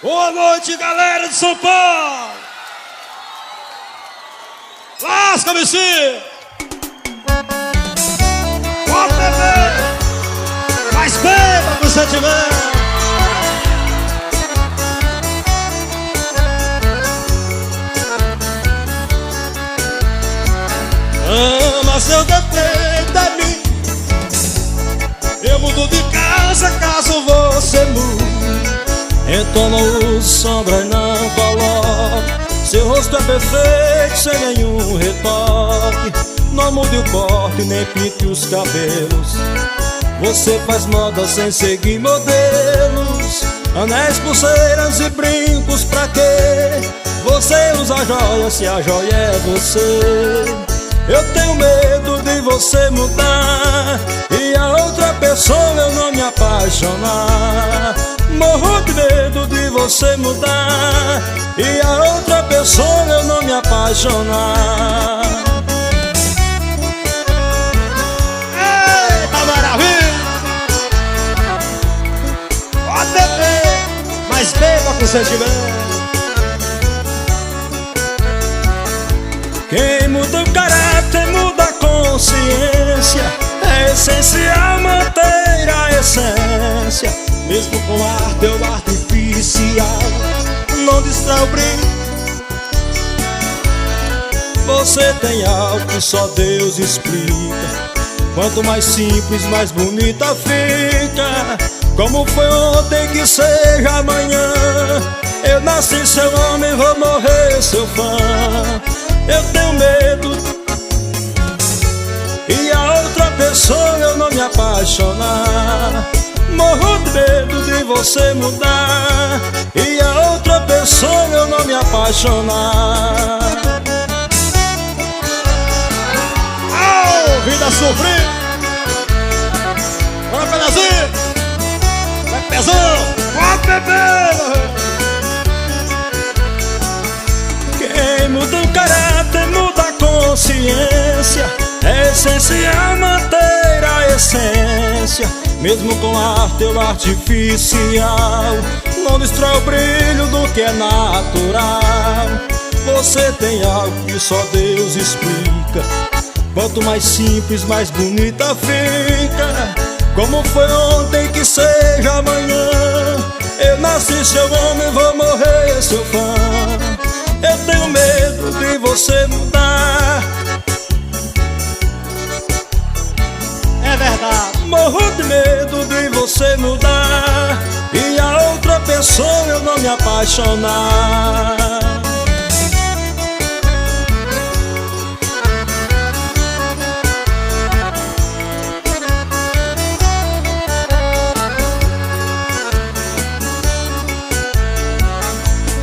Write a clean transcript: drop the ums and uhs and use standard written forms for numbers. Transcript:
Boa noite, galera de São Paulo! Lasca, MC! Bota, bebê! Mais beba pro sentimento! Ama seu defeito a mim. Eu mudo de casa caso você mude. Então não use sombra e não coloque. Seu rosto é perfeito sem nenhum retoque. Não mude o corte nem pinte os cabelos. Você faz moda sem seguir modelos. Anéis, pulseiras e brincos pra quê? Você usa joia se a joia é você. Eu tenho medo de você mudar e a outra pessoa eu não me apaixonar. Morro de medo de você mudar e a outra pessoa eu não me apaixonar. Eita maravilha! Pode beber, mas beba com sentimento. Quem muda o caráter muda a consciência. É essencial manter a essência. Mesmo com arte ou artificial, não distrai o brilho. Você tem algo que só Deus explica. Quanto mais simples, mais bonita fica. Como foi ontem que seja amanhã. Eu nasci seu homem, vou morrer seu fã. Eu tenho medo e a outra pessoa eu não me apaixonar. Morro de medo de você mudar e a outra pessoa eu não me apaixonar. Oh, vida sofrida. Bora, pedazinho. Vai, pezão. Pode beber. Quem muda o caráter muda a consciência. É essencial manter a essência. Mesmo com arte ou artificial, não destrói o brilho do que é natural. Você tem algo que só Deus explica. Quanto mais simples, mais bonita fica. Como foi ontem que seja amanhã. Eu nasci seu homem, vou morrer seu fã. Eu tenho medo de você mudar. É verdade. Morro de medo de você mudar e a outra pessoa eu não me apaixonar.